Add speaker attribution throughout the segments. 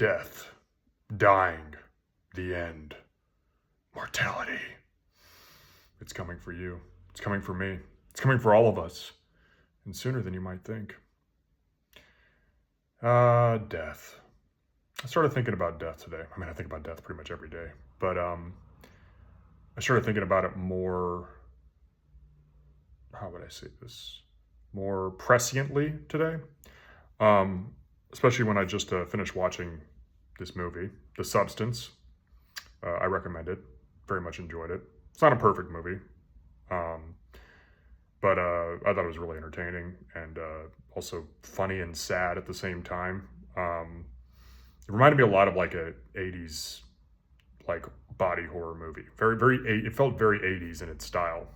Speaker 1: Death, dying, the end, mortality. It's coming for you. It's coming for me. It's coming for all of us. And sooner than you might think. Death. I started thinking about death today. I mean, I think about death pretty much every day. But I started thinking about it more, how would I say this? More presciently today. Especially when I just finished watching this movie, The Substance. I recommend it. Very much enjoyed it. It's not a perfect movie. But I thought it was really entertaining and also funny and sad at the same time. It reminded me a lot of like a 80s like body horror movie. It felt very 80s in its style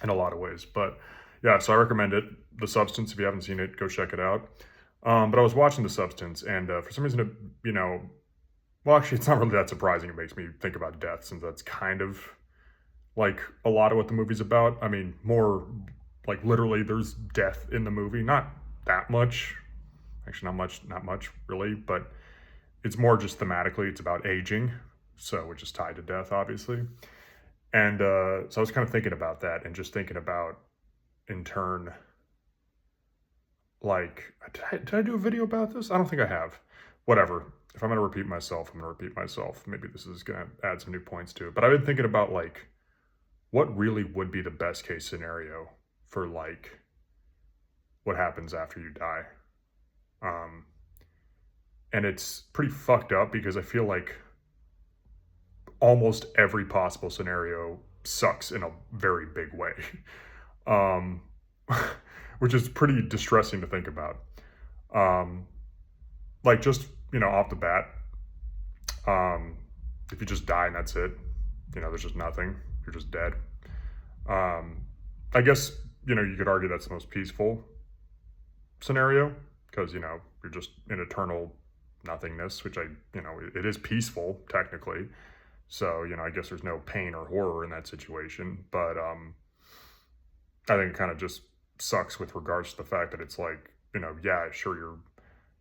Speaker 1: in a lot of ways. But yeah, so I recommend it. The Substance, if you haven't seen it, go check it out. But I was watching The Substance, and for some reason, well, actually, it's not really that surprising. It makes me think about death, since that's kind of like a lot of what the movie's about. I mean, more like literally there's death in the movie. Not that much. Actually, not much really, but it's more just thematically. It's about aging, so which is tied to death, obviously. And so I was kind of thinking about that and just thinking about, in turn, like, did I do a video about this? I don't think I have. Whatever. If I'm going to repeat myself, I'm going to repeat myself. Maybe this is going to add some new points to it. But I've been thinking about, like, what really would be the best case scenario for, like, what happens after you die. And it's pretty fucked up because I feel like almost every possible scenario sucks in a very big way. Which is pretty distressing to think about. Like just, off the bat, if you just die and that's it, there's just nothing, you're just dead. I guess, you could argue that's the most peaceful scenario because, you're just in eternal nothingness, which it is peaceful technically. So, I guess there's no pain or horror in that situation. But I think it kind of just sucks with regards to the fact that it's like, yeah, sure, you're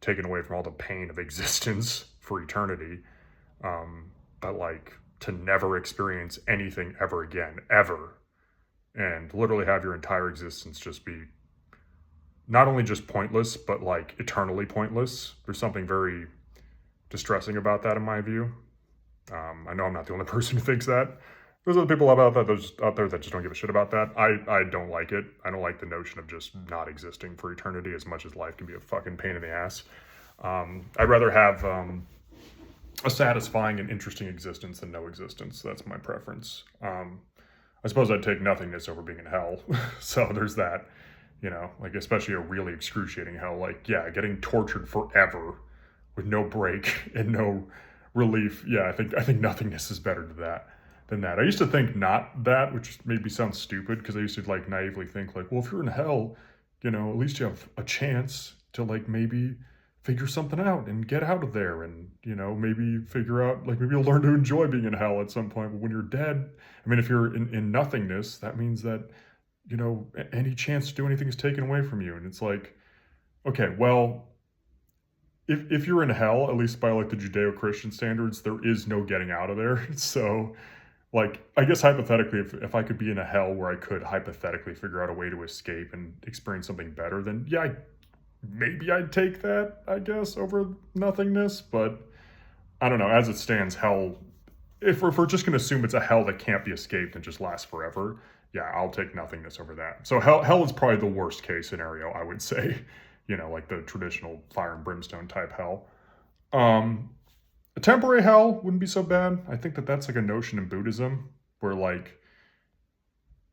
Speaker 1: taken away from all the pain of existence for eternity. But like to never experience anything ever again, ever. And literally have your entire existence just be not only just pointless, but like eternally pointless. There's something very distressing about that in my view. I know I'm not the only person who thinks that. There's other people out there that just don't give a shit about that. I don't like it. I don't like the notion of just not existing for eternity as much as life can be a fucking pain in the ass. I'd rather have a satisfying and interesting existence than no existence. That's my preference. I suppose I'd take nothingness over being in hell. So there's that, like especially a really excruciating hell. Like, yeah, getting tortured forever with no break and no relief. Yeah, I think nothingness is better than that. I used to think not that, which made me sound stupid because I used to like naively think like, well, if you're in hell, at least you have a chance to like maybe figure something out and get out of there and, maybe figure out, like maybe you'll learn to enjoy being in hell at some point. But when you're dead, I mean, if you're in nothingness, that means that, any chance to do anything is taken away from you. And it's like, okay, well, if you're in hell, at least by like the Judeo-Christian standards, there is no getting out of there. So like, I guess hypothetically, if I could be in a hell where I could hypothetically figure out a way to escape and experience something better, then yeah, maybe I'd take that, I guess, over nothingness. But I don't know, as it stands, hell, if we're just going to assume it's a hell that can't be escaped and just lasts forever, yeah, I'll take nothingness over that. So hell is probably the worst case scenario, I would say, like the traditional fire and brimstone type hell. A temporary hell wouldn't be so bad. I think that's like a notion in Buddhism where like,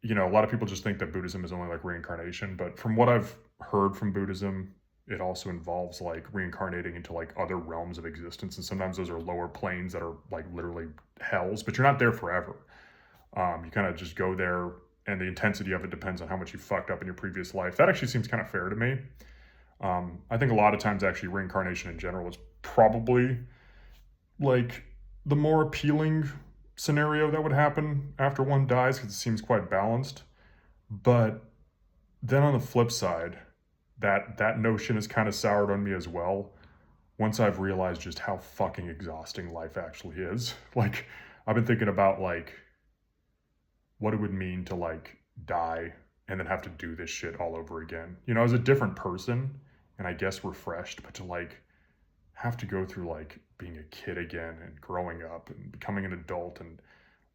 Speaker 1: a lot of people just think that Buddhism is only like reincarnation. But from what I've heard from Buddhism, it also involves like reincarnating into like other realms of existence. And sometimes those are lower planes that are like literally hells, but you're not there forever. You kind of just go there and the intensity of it depends on how much you fucked up in your previous life. That actually seems kind of fair to me. I think a lot of times actually reincarnation in general is probably like the more appealing scenario that would happen after one dies because it seems quite balanced. But then on the flip side, that notion is kind of soured on me as well. once I've realized just how fucking exhausting life actually is. Like, I've been thinking about like what it would mean to like die and then have to do this shit all over again. You know, as a different person and I guess refreshed, but to like have to go through like being a kid again and growing up and becoming an adult and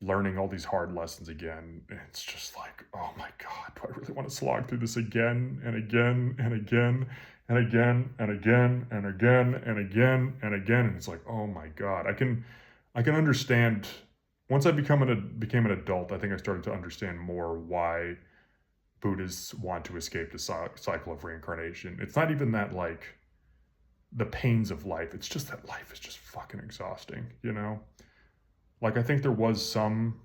Speaker 1: learning all these hard lessons again. It's just like, oh my God, do I really want to slog through this again and again and again and again and again and again and again and again? And it's like, oh my God, I can understand. Once I became an adult, I think I started to understand more why Buddhists want to escape the cycle of reincarnation. It's not even that like the pains of life. It's just that life is just fucking exhausting, you know? Like, I think there was some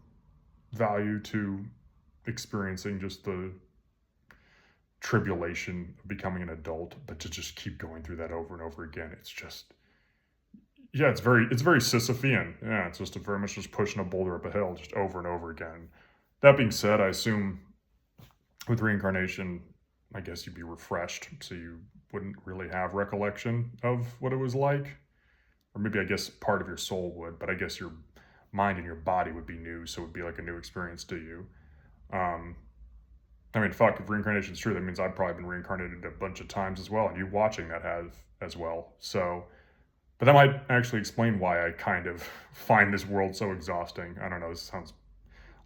Speaker 1: value to experiencing just the tribulation of becoming an adult, but to just keep going through that over and over again, it's just, yeah, it's very Sisyphean. Yeah, it's just very much just pushing a boulder up a hill just over and over again. That being said, I assume with reincarnation, I guess you'd be refreshed, so you wouldn't really have recollection of what it was like. Or maybe I guess part of your soul would, but I guess your mind and your body would be new, so it would be like a new experience to you. I mean, fuck, if reincarnation is true, that means I've probably been reincarnated a bunch of times as well, and you watching that have as well. So, but that might actually explain why I kind of find this world so exhausting. I don't know, this sounds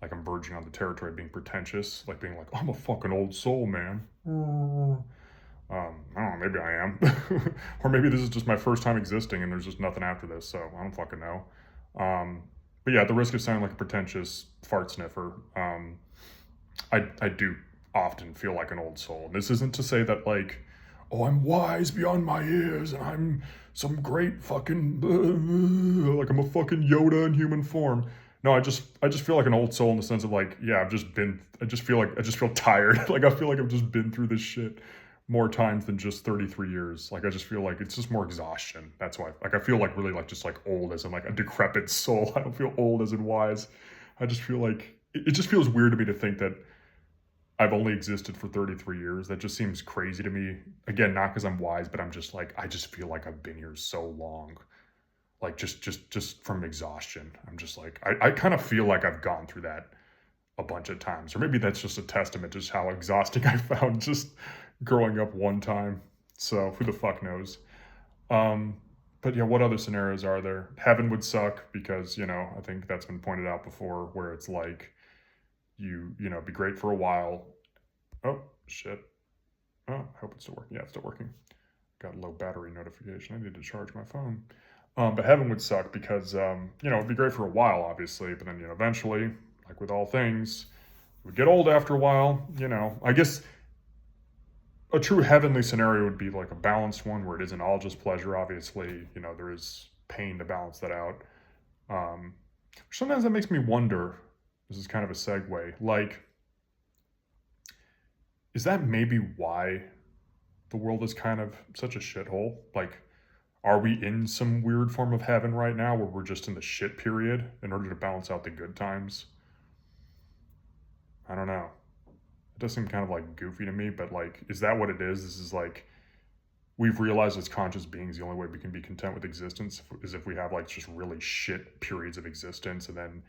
Speaker 1: like I'm verging on the territory of being pretentious, like being like, I'm a fucking old soul, man. I don't know, maybe I am. Or maybe this is just my first time existing and there's just nothing after this, so I don't fucking know. But yeah, at the risk of sounding like a pretentious fart sniffer, I do often feel like an old soul. And this isn't to say that like, oh, I'm wise beyond my years and I'm some great fucking, like I'm a fucking Yoda in human form. No, I just feel like an old soul in the sense of like, yeah, I just feel tired. Like I feel like I've just been through this shit more times than just 33 years. Like I just feel like it's just more exhaustion. That's why, like I feel like really like just like old as in like a decrepit soul. I don't feel old as in wise. I just feel like, it just feels weird to me to think that I've only existed for 33 years. That just seems crazy to me. Again, not because I'm wise, but I'm just like, I just feel like I've been here so long. Like just from exhaustion. I'm just like, I kind of feel like I've gone through that a bunch of times. Or maybe that's just a testament to just how exhausting I found just growing up one time. So who the fuck knows? But yeah, what other scenarios are there? Heaven would suck because, you know, I think that's been pointed out before where it's like you know, be great for a while. Oh, shit. Oh, I hope it's still working. Yeah, it's still working. Got a low battery notification. I need to charge my phone. But heaven would suck because, you know, it'd be great for a while, obviously, but then, you know, eventually, like with all things, it would get old after a while, you know. I guess a true heavenly scenario would be like a balanced one where it isn't all just pleasure, obviously. You know, there is pain to balance that out. Sometimes that makes me wonder, this is kind of a segue, like, is that maybe why the world is kind of such a shithole? Like, are we in some weird form of heaven right now where we're just in the shit period in order to balance out the good times? I don't know. It does seem kind of like goofy to me, but like, is that what it is? This is like, we've realized as conscious beings, the only way we can be content with existence is if we have like just really shit periods of existence and then,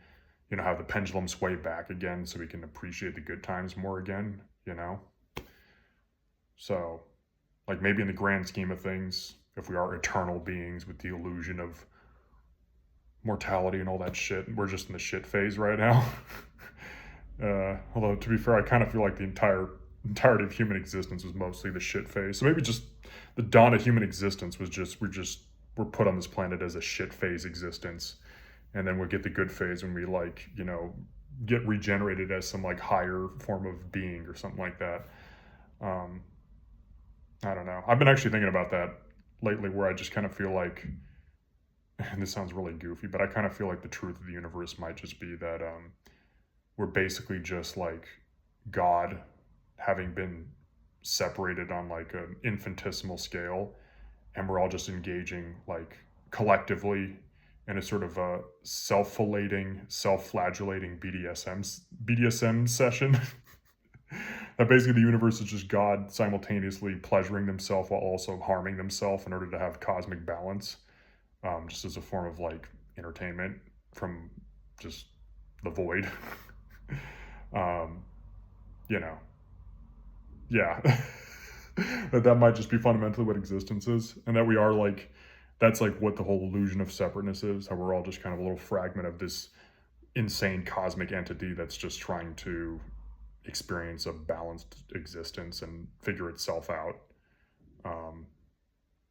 Speaker 1: you know, have the pendulum sway back again so we can appreciate the good times more again, you know? So, like maybe in the grand scheme of things, if we are eternal beings with the illusion of mortality and all that shit, we're just in the shit phase right now. Although to be fair, I kind of feel like the entirety of human existence was mostly the shit phase. So maybe just the dawn of human existence was just we're put on this planet as a shit phase existence, and then we'll get the good phase when we like, you know, get regenerated as some like higher form of being or something like that. I don't know. I've been actually thinking about that lately, where I just kind of feel like, and this sounds really goofy, but I kind of feel like the truth of the universe might just be that we're basically just like God having been separated on like an infinitesimal scale, and we're all just engaging like collectively in a sort of a self-flagellating BDSM session. that basically the universe is just God simultaneously pleasuring themselves while also harming themselves in order to have cosmic balance, just as a form of like entertainment from just the void. um, you know, yeah. That might just be fundamentally what existence is, and that we are like, that's like what the whole illusion of separateness is, how we're all just kind of a little fragment of this insane cosmic entity that's just trying to experience a balanced existence and figure itself out. Um,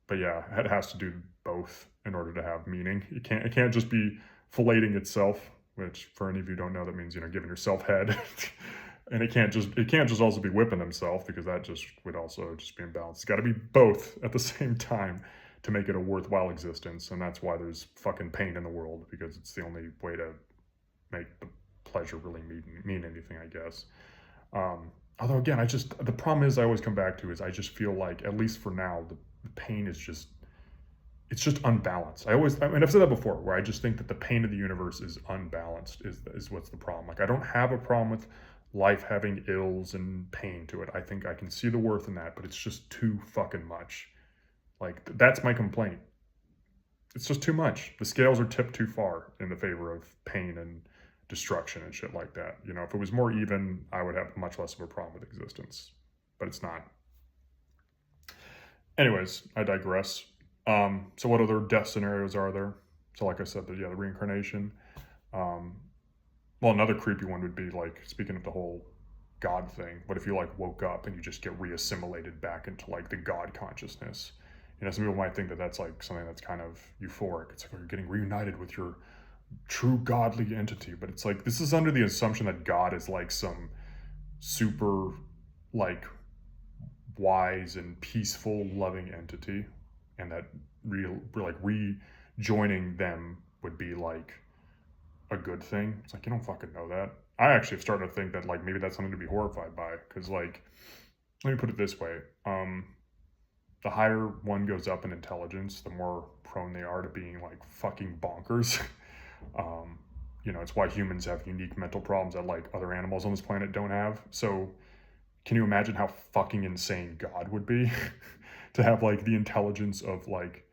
Speaker 1: but yeah, it has to do both in order to have meaning. It can't just be filleting itself, which for any of you who don't know, that means, giving yourself head. And it can't just also be whipping himself, because that just would also just be imbalanced. It's got to be both at the same time to make it a worthwhile existence, and that's why there's fucking pain in the world, because it's the only way to make the pleasure really mean anything, I guess. Although again, the problem is I always come back to is I just feel like, at least for now, the pain is just, it's just unbalanced. I've said that before, where I just think that the pain of the universe is unbalanced, is what's the problem. Like, I don't have a problem with life having ills and pain to it. I think I can see the worth in that, but it's just too fucking much. Like, that's my complaint. It's just too much. The scales are tipped too far in the favor of pain and destruction and shit like that. If it was more even, I would have much less of a problem with existence, but it's not. Anyways, I digress. So what other death scenarios are there? So like I said, the reincarnation. Well, another creepy one would be, like, speaking of the whole God thing, what if you like woke up and you just get reassimilated back into like the God consciousness? Some people might think that that's like something that's kind of euphoric. It's like, you're getting reunited with your true godly entity, but it's like, this is under the assumption that God is like some super like wise and peaceful loving entity, and that rejoining them would be like a good thing. It's like, you don't fucking know that. I actually have started to think that like maybe that's something to be horrified by, because like, let me put it this way, the higher one goes up in intelligence, the more prone they are to being like fucking bonkers. It's why humans have unique mental problems that like other animals on this planet don't have. So can you imagine how fucking insane God would be to have like the intelligence of like,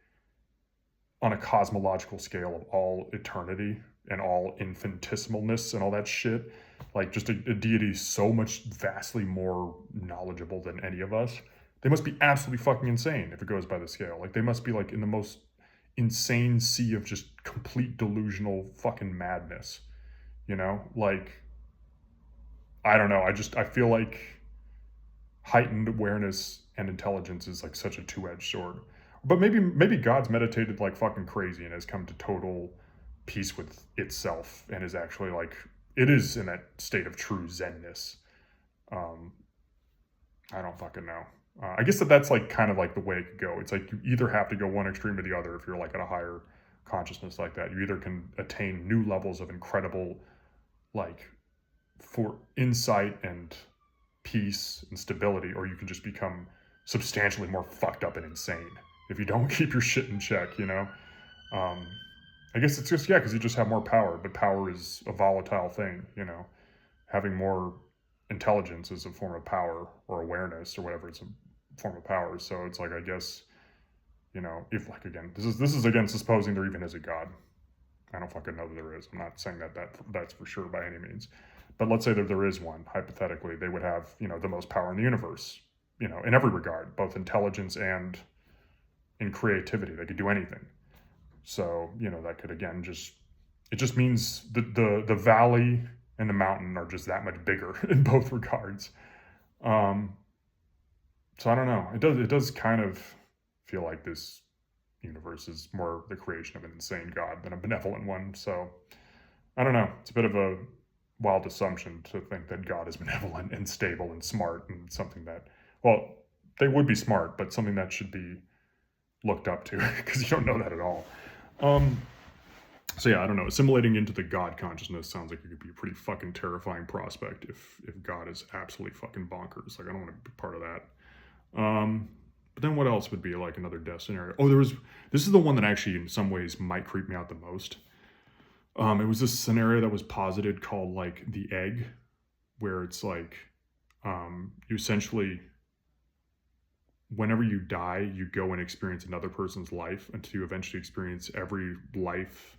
Speaker 1: on a cosmological scale of all eternity and all infinitesimalness and all that shit, like just a deity so much vastly more knowledgeable than any of us. They must be absolutely fucking insane if it goes by the scale. Like, they must be like in the most insane sea of just complete delusional fucking madness. Like, I don't know. I feel like heightened awareness and intelligence is like such a two-edged sword. But maybe God's meditated like fucking crazy and has come to total peace with itself and is actually like, it is in that state of true zenness. I don't fucking know. I guess that's like kind of like the way it could go. It's like you either have to go one extreme or the other if you're like at a higher consciousness like that. You either can attain new levels of incredible, like, for insight and peace and stability, or you can just become substantially more fucked up and insane if you don't keep your shit in check, I guess it's just, because you just have more power, but power is a volatile thing, having more intelligence is a form of power, or awareness, or whatever, it's a form of power. So it's like, I guess, if like, again, this is again supposing there even is a God. I don't fucking know that there is. I'm not saying that's for sure by any means, but let's say that there is one. Hypothetically, they would have, the most power in the universe, in every regard, both intelligence and in creativity. They could do anything. So, that could, again, it just means the valley and the mountain are just that much bigger in both regards. So I don't know. It does kind of feel like this universe is more the creation of an insane God than a benevolent one. So I don't know. It's a bit of a wild assumption to think that God is benevolent and stable and smart, and something that, well, they would be smart, but something that should be looked up to, because you don't know that at all. So yeah, I don't know. Assimilating into the God consciousness sounds like it could be a pretty fucking terrifying prospect if God is absolutely fucking bonkers. Like, I don't want to be part of that. But then what else would be like another death scenario? Oh, this is the one that actually in some ways might creep me out the most. It was this scenario that was posited called like the egg, where it's like, You essentially, whenever you die, you go and experience another person's life until you eventually experience every life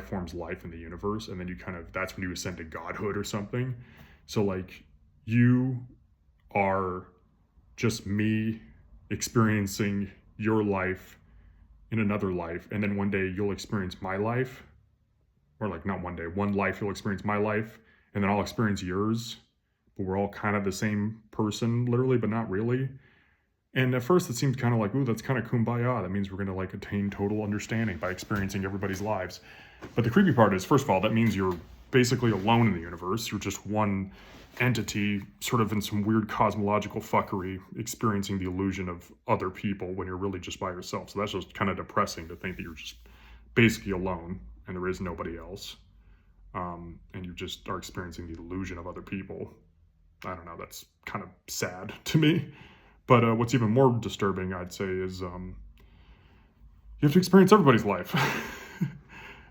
Speaker 1: form's life in the universe, and then you kind of, that's when you ascend to godhood or something. So like, you are just me experiencing your life in another life, and then one day you'll experience my life, or like not one day, one life you'll experience my life, and then I'll experience yours, but we're all kind of the same person, literally, but not really. And at first it seemed kind of like, ooh, that's kind of kumbaya. That means we're going to like attain total understanding by experiencing everybody's lives. But the creepy part is, first of all, that means you're basically alone in the universe. You're just one entity, sort of in some weird cosmological fuckery, experiencing the illusion of other people when you're really just by yourself. So that's just kind of depressing to think that you're just basically alone and there is nobody else. And you just are experiencing the illusion of other people. I don't know, that's kind of sad to me. But what's even more disturbing, I'd say, is you have to experience everybody's life.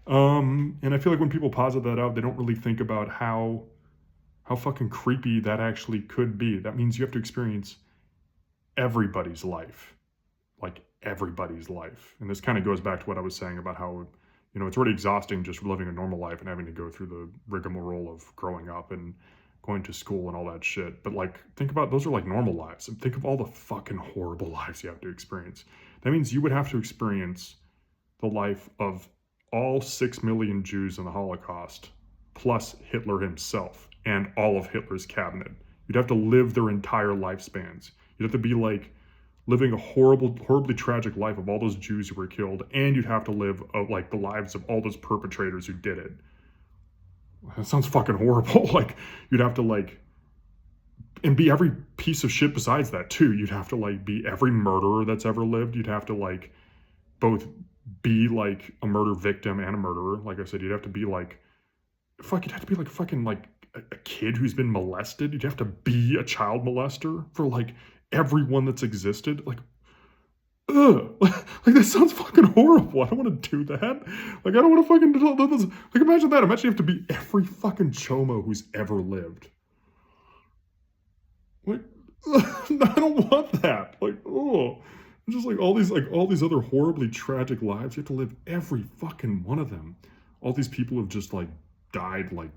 Speaker 1: And I feel like when people posit that out, they don't really think about how fucking creepy that actually could be. That means you have to experience everybody's life. Like, everybody's life. And this kind of goes back to what I was saying about how, it's already exhausting just living a normal life and having to go through the rigmarole of growing up and going to school and all that shit. But like, think about, those are like normal lives. And think of all the fucking horrible lives you have to experience. That means you would have to experience the life of all 6 million Jews in the Holocaust, plus Hitler himself and all of Hitler's cabinet. You'd have to live their entire lifespans. You'd have to be like living a horribly tragic life of all those Jews who were killed, and you'd have to live like the lives of all those perpetrators who did it. That sounds fucking horrible. Like, you'd have to like, and be every piece of shit besides that too. You'd have to like be every murderer that's ever lived. You'd have to like both be like a murder victim and a murderer. Like I said, you'd have to be like, you'd have to be like fucking like a kid who's been molested. You'd have to be a child molester for like everyone that's existed. Like, ugh. Like, that sounds fucking horrible. I don't want to do that. Like, I don't want to fucking do this. Like, imagine that. Imagine you have to be every fucking chomo who's ever lived. Like, I don't want that. Like, oh, just like all these other horribly tragic lives. You have to live every fucking one of them. All these people have just like died like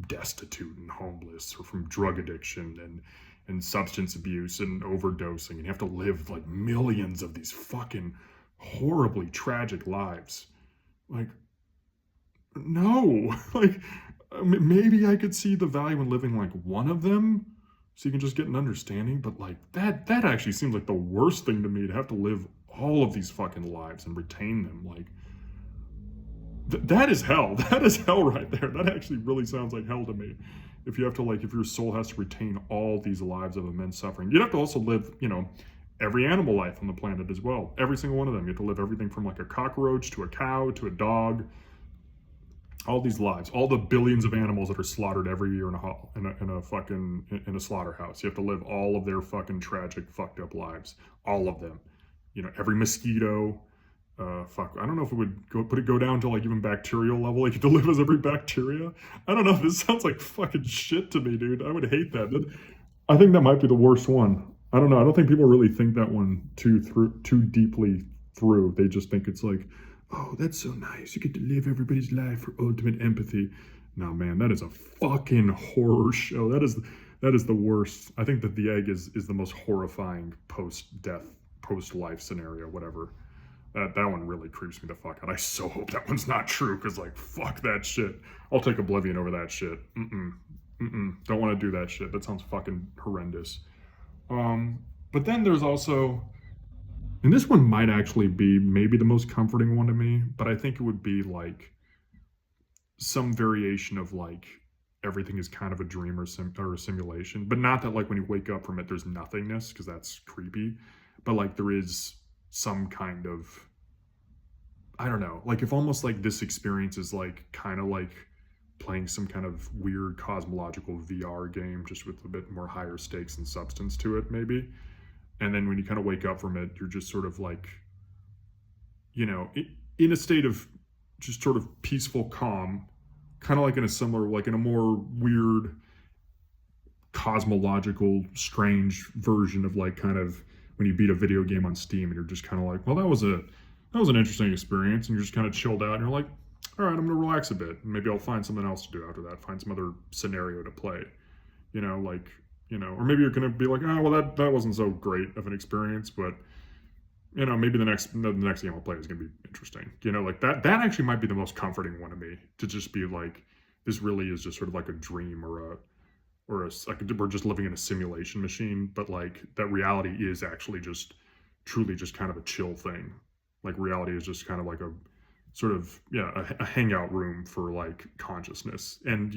Speaker 1: destitute and homeless, or from drug addiction and substance abuse and overdosing, and you have to live like millions of these fucking horribly tragic lives. Like, no. Like, maybe I could see the value in living like one of them, so you can just get an understanding, but like that actually seems like the worst thing to me, to have to live all of these fucking lives and retain them. Like, that is hell. That is hell right there. That actually really sounds like hell to me. If you have to like, if your soul has to retain all these lives of immense suffering, you'd have to also live, every animal life on the planet as well. Every single one of them. You have to live everything from like a cockroach to a cow to a dog. All these lives, all the billions of animals that are slaughtered every year in a slaughterhouse. You have to live all of their fucking tragic, fucked up lives. All of them. Every mosquito. I don't know if it would go down to like even bacterial level. Like, you have to live as every bacteria. I don't know. This sounds like fucking shit to me, dude. I would hate that. I think that might be the worst one. I don't know. I don't think people really think that one too deeply through. They just think it's like, oh, that's so nice. You get to live everybody's life for ultimate empathy. No, man, that is a fucking horror show. That is the worst. I think that the egg is the most horrifying post-death, post-life scenario, whatever. That one really creeps me the fuck out. I so hope that one's not true, because like, fuck that shit. I'll take Oblivion over that shit. Don't want to do that shit. That sounds fucking horrendous. But then there's also, and this one might actually be maybe the most comforting one to me, but I think it would be like some variation of like, everything is kind of a dream or a simulation, but not that like when you wake up from it there's nothingness, because that's creepy, but like there is some kind of, I don't know, like if almost like this experience is like kind of like playing some kind of weird cosmological VR game, just with a bit more higher stakes and substance to it maybe. And then when you kind of wake up from it, you're just sort of like, in a state of just sort of peaceful calm, kind of like in a similar, like in a more weird cosmological, strange version of like kind of when you beat a video game on Steam and you're just kind of like, well, that was an interesting experience, and you're just kind of chilled out and you're like, all right, I'm gonna relax a bit. Maybe I'll find something else to do after that. Find some other scenario to play. Like, or maybe you're gonna be like, oh, well, that wasn't so great of an experience, but maybe the next game I'll play is gonna be interesting. Like that actually might be the most comforting one to me, to just be like, this really is just sort of like a dream like we're just living in a simulation machine, but like that reality is actually just truly just kind of a chill thing. Like reality is just kind of like a sort of a hangout room for like consciousness, and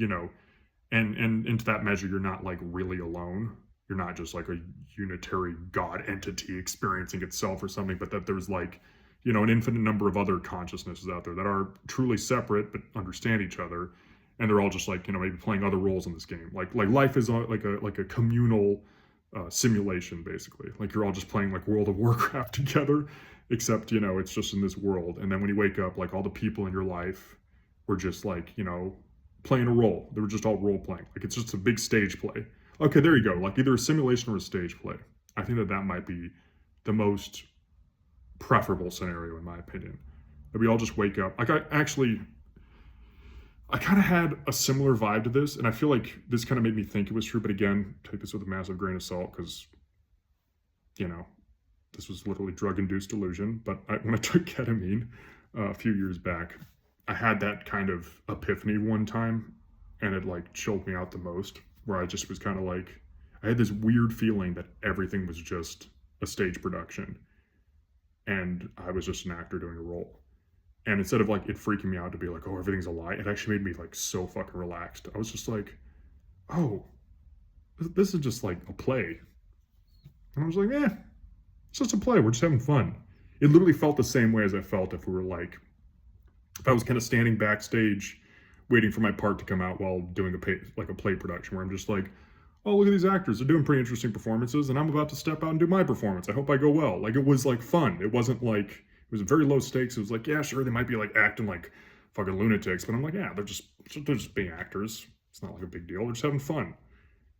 Speaker 1: and into that measure you're not like really alone. You're not just like a unitary god entity experiencing itself or something, but that there's like an infinite number of other consciousnesses out there that are truly separate but understand each other, and they're all just like maybe playing other roles in this game. Like life is like a communal simulation, basically. Like you're all just playing like World of Warcraft together, except it's just in this world. And then when you wake up, like all the people in your life were just like playing a role. They were just all role playing. Like it's just a big stage play. Okay, there you go. Like either a simulation or a stage play. I think that might be the most preferable scenario, in my opinion. That we all just wake up. Like I kind of had a similar vibe to this, and I feel like this kind of made me think it was true. But again, take this with a massive grain of salt, because this was literally drug-induced delusion. But when I took ketamine a few years back, I had that kind of epiphany one time, and it like chilled me out the most, where I just was kind of like, I had this weird feeling that everything was just a stage production, and I was just an actor doing a role. And instead of like it freaking me out to be like, oh, everything's a lie, it actually made me like so fucking relaxed. I was just like, oh, this is just like a play. And I was like, it's just a play. We're just having fun. It literally felt the same way as I felt if I was kind of standing backstage waiting for my part to come out while doing a play production, where I'm just like, oh, look at these actors. They're doing pretty interesting performances, and I'm about to step out and do my performance. I hope I go well. Like, it was like fun. It wasn't like, it was very low stakes. It was like, yeah, sure, they might be like acting like fucking lunatics, but I'm like, yeah, they're just being actors. It's not like a big deal. They're just having fun.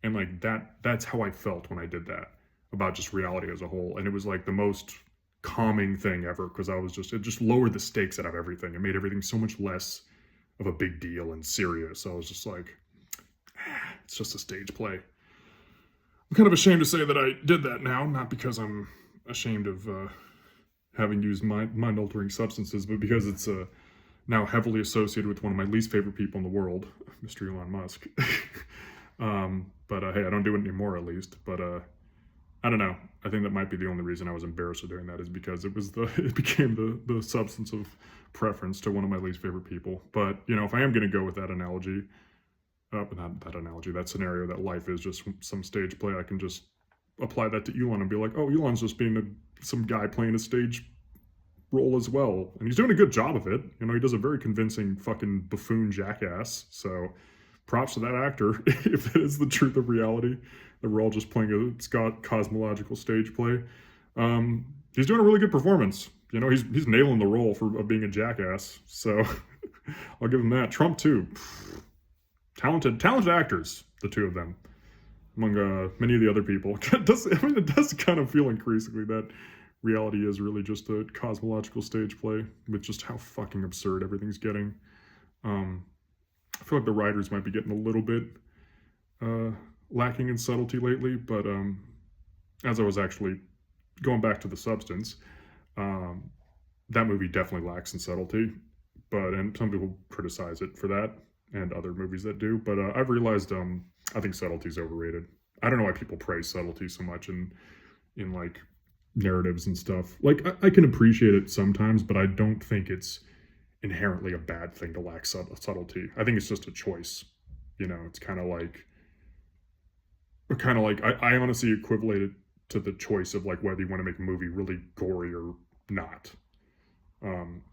Speaker 1: And like that's how I felt when I did that, about just reality as a whole. And it was like the most calming thing ever, because it just lowered the stakes out of everything. It made everything so much less of a big deal and serious. So I was just like, it's just a stage play. I'm kind of ashamed to say that I did that now, not because I'm ashamed of having used mind-altering substances, but because it's now heavily associated with one of my least favorite people in the world, Mr. Elon Musk. But hey, I don't do it anymore, at least. But I don't know. I think that might be the only reason I was embarrassed of doing that, is because it became the substance of preference to one of my least favorite people. But if I am going to go with that analogy, that scenario, that life is just some stage play, I can just apply that to Elon and be like, oh, Elon's just being some guy playing a stage role as well, and he's doing a good job of it. He does a very convincing fucking buffoon jackass. So props to that actor, if that is the truth of reality, that we're all just playing a cosmological stage play. He's doing a really good performance. He's nailing the role of being a jackass. So I'll give him that. Trump too. Talented actors, the two of them, among many of the other people. It does kind of feel increasingly that reality is really just a cosmological stage play, with just how fucking absurd everything's getting. I feel like the writers might be getting a little bit lacking in subtlety lately, but as I was actually going back to the substance, that movie definitely lacks in subtlety, and some people criticize it for that, and other movies that do, but I've realized I think subtlety is overrated. I don't know why people praise subtlety so much in like narratives and stuff. Like, I can appreciate it sometimes, but I don't think it's inherently a bad thing to lack subtlety. I think it's just a choice. It's kind of like I honestly equivalent it to the choice of like whether you want to make a movie really gory or not.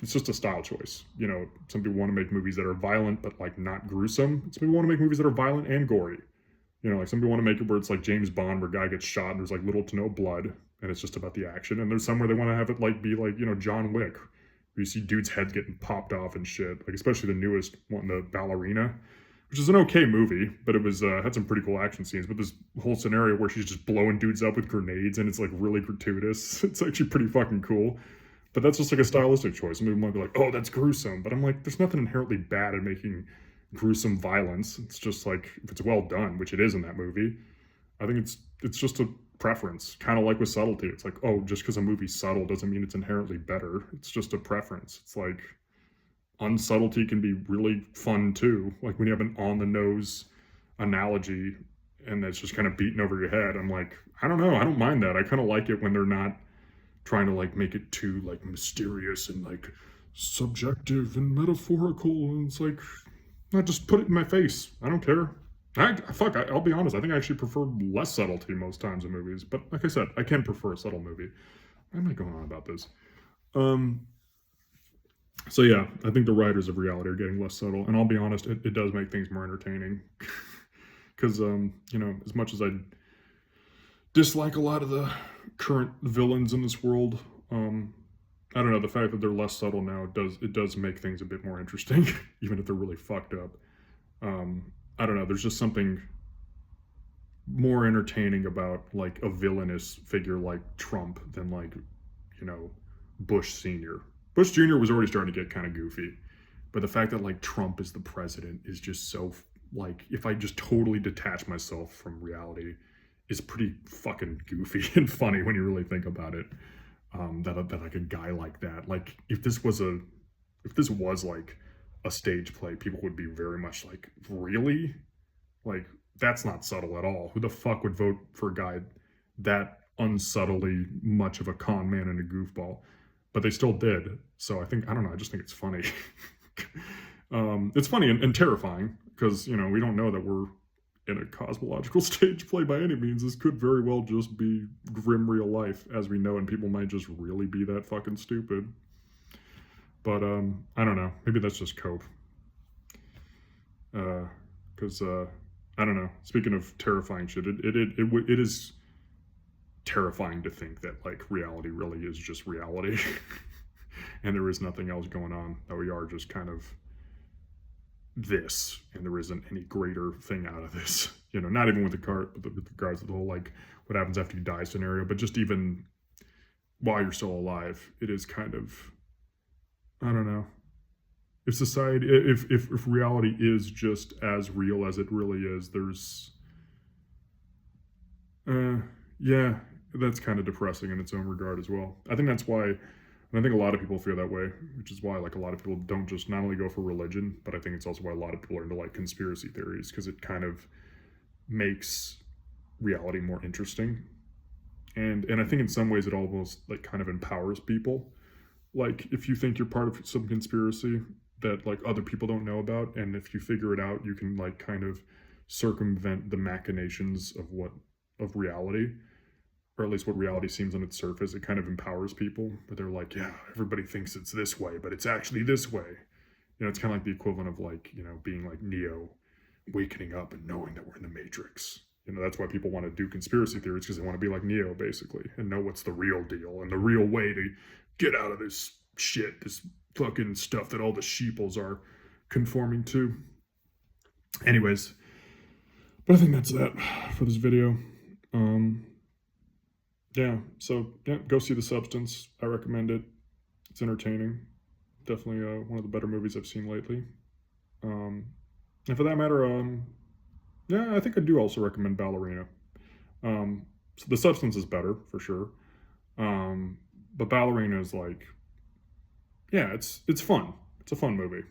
Speaker 1: It's just a style choice. Some people want to make movies that are violent but like not gruesome. Some people want to make movies that are violent and gory. Like some people want to make it where it's like James Bond, where a guy gets shot and there's like little to no blood, and it's just about the action. And there's some where they want to have it like be like John Wick, where you see dudes' heads getting popped off and shit. Like especially the newest one, the ballerina. which is an okay movie, but it was had some pretty cool action scenes. But this whole scenario where she's just blowing dudes up with grenades and it's like really gratuitous. It's actually pretty fucking cool. But that's just like a stylistic choice. Some people might be like, "Oh, that's gruesome," but I'm like, there's nothing inherently bad in making gruesome violence. It's just like if it's well done, which it is in that movie. I think it's just a preference, kind of like with subtlety. It's like, oh, just because a movie's subtle doesn't mean it's inherently better. It's just a preference. It's like unsubtlety can be really fun too. Like when you have an on the nose analogy and it's just kind of beaten over your head. I'm like, I don't know, I don't mind that. I kind of like it when they're not trying to like make it too like mysterious and like subjective and metaphorical. And it's like, I just put it in my face. I don't care. I'll be honest. I think I actually prefer less subtlety most times in movies. But like I said, I can prefer a subtle movie. Why am I going on about this? So yeah, I think the writers of reality are getting less subtle. And I'll be honest, it does make things more entertaining. Because, as much as I dislike a lot of the current villains in this world, I don't know, the fact that they're less subtle now, it does make things a bit more interesting, even if they're really fucked up. I don't know, there's just something more entertaining about like a villainous figure like Trump than like, Bush Sr. Bush Jr. was already starting to get kind of goofy, but the fact that like Trump is the president is just so like, if I just totally detach myself from reality, is pretty fucking goofy and funny when you really think about it. That like a guy like that, like if this was like a stage play, people would be very much like, really? Like, that's not subtle at all. Who the fuck would vote for a guy that unsubtly much of a con man and a goofball? But they still did. So I don't know, I just think it's funny. It's funny and terrifying because, we don't know that we're in a cosmological stage play by any means. This could very well just be grim real life as we know, and people might just really be that fucking stupid. But I don't know. Maybe that's just cope. Because I don't know. Speaking of terrifying shit, it is terrifying to think that like reality really is just reality, and there is nothing else going on. That we are just kind of this, and there isn't any greater thing out of this. Not even with regards to the whole like what happens after you die scenario, but just even while you're still alive, it is kind of, I don't know. If society, if reality is just as real as it really is, there's, yeah, that's kind of depressing in its own regard as well. I think that's why, and I think a lot of people feel that way, which is why like a lot of people don't just not only go for religion, but I think it's also why a lot of people are into like conspiracy theories, because it kind of makes reality more interesting. And I think in some ways it almost like kind of empowers people. Like if you think you're part of some conspiracy that like other people don't know about, and if you figure it out, you can like kind of circumvent the machinations of reality, or at least what reality seems on its surface. It kind of empowers people, but they're like, yeah, everybody thinks it's this way, but it's actually this way. It's kind of like the equivalent of like, being like Neo, waking up and knowing that we're in the Matrix. That's why people want to do conspiracy theories, because they want to be like Neo, basically, and know what's the real deal and the real way to get out of this shit, this fucking stuff that all the sheeples are conforming to. Anyways, but I think that's that for this video. Go see The Substance. I recommend it. It's entertaining. Definitely one of the better movies I've seen lately. And for that matter, I think I do also recommend Ballerina. So The Substance is better, for sure. But Ballerina is like, it's fun. It's a fun movie.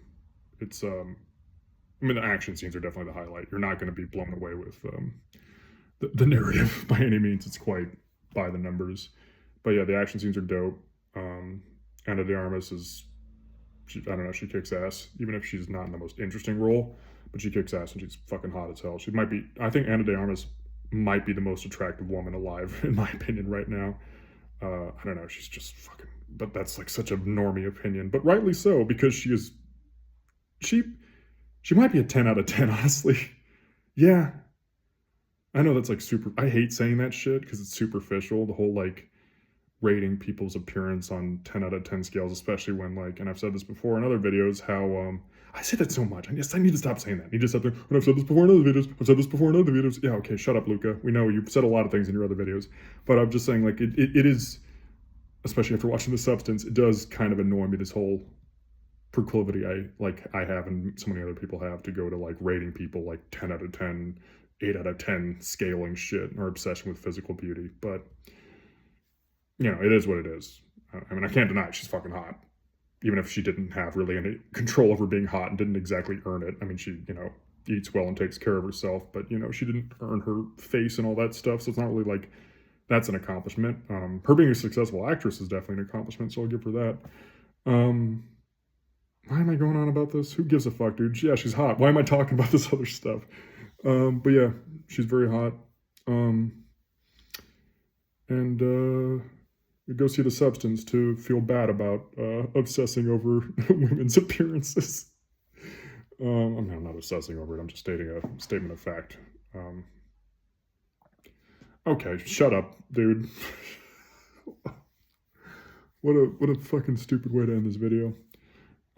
Speaker 1: It's, the action scenes are definitely the highlight. You're not going to be blown away with the narrative by any means. It's quite by the numbers. But yeah, the action scenes are dope. Ana de Armas I don't know, she kicks ass, even if she's not in the most interesting role, but she kicks ass and she's fucking hot as hell. I think Ana de Armas might be the most attractive woman alive, in my opinion, right now. I don't know, she's just fucking, but that's like such a normie opinion, but rightly so, because she might be a 10 out of 10, honestly. Yeah. I know that's like I hate saying that shit because it's superficial, the whole like rating people's appearance on 10 out of 10 scales, especially when, like, and I've said this before in other videos, how I say that so much. I need to stop saying that. I need to stop there. And I've said this before in other videos. I've said this before in other videos. Yeah, okay, shut up, Luca. We know you've said a lot of things in your other videos, but I'm just saying, like, it is, especially after watching The Substance, it does kind of annoy me, this whole proclivity I have and so many other people have to go to, like, rating people like 10 out of 10, 8 out of 10 scaling shit, or obsession with physical beauty. But you know, it is what it is. I mean, I can't deny it. She's fucking hot. Even if she didn't have really any control over being hot and didn't exactly earn it. I mean, she, you know, eats well and takes care of herself, but, you know, she didn't earn her face and all that stuff. So it's not really like that's an accomplishment. Her being a successful actress is definitely an accomplishment, so I'll give her that. Why am I going on about this? Who gives a fuck, dude? Yeah, she's hot. Why am I talking about this other stuff? But yeah, she's very hot. Go see The Substance to feel bad about obsessing over women's appearances. I'm not obsessing over it. I'm just stating a statement of fact. Okay, shut up, dude. What a fucking stupid way to end this video.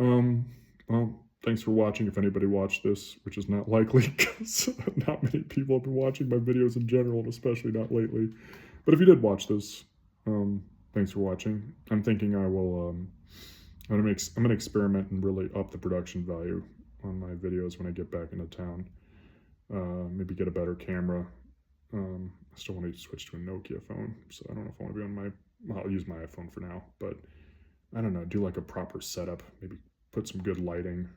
Speaker 1: Well, thanks for watching. If anybody watched this, which is not likely, because not many people have been watching my videos in general, and especially not lately. But if you did watch this, thanks for watching. I'm thinking I will, I'm gonna experiment and really up the production value on my videos when I get back into town. Maybe get a better camera. I still want to switch to a Nokia phone, so I don't know if I want to be on my, well, I'll use my iPhone for now, but I don't know, do like a proper setup, maybe put some good lighting.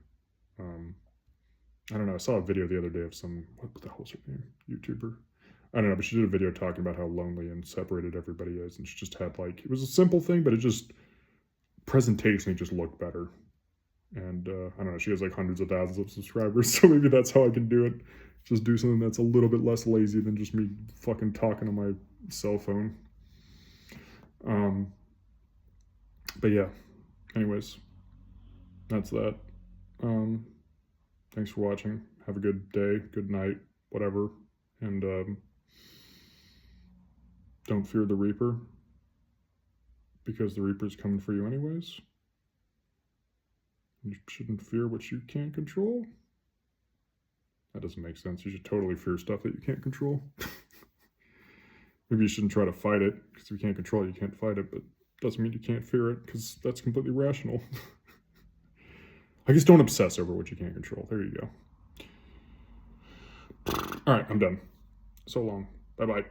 Speaker 1: I don't know, I saw a video the other day of some, what the hell's her name, YouTuber? I don't know, but she did a video talking about how lonely and separated everybody is, and she just had, like, it was a simple thing, but it just, presentationally just looked better. And I don't know, she has like hundreds of thousands of subscribers, so maybe that's how I can do it. Just do something that's a little bit less lazy than just me fucking talking on my cell phone. But yeah, anyways, that's that. Thanks for watching. Have a good day, good night, whatever. And don't fear the Reaper, because the Reaper's coming for you anyways. You shouldn't fear what you can't control. That doesn't make sense. You should totally fear stuff that you can't control. Maybe you shouldn't try to fight it, because if you can't control it, you can't fight it, but doesn't mean you can't fear it, because that's completely rational. I guess don't obsess over what you can't control. There you go. All right, I'm done. So long. Bye-bye.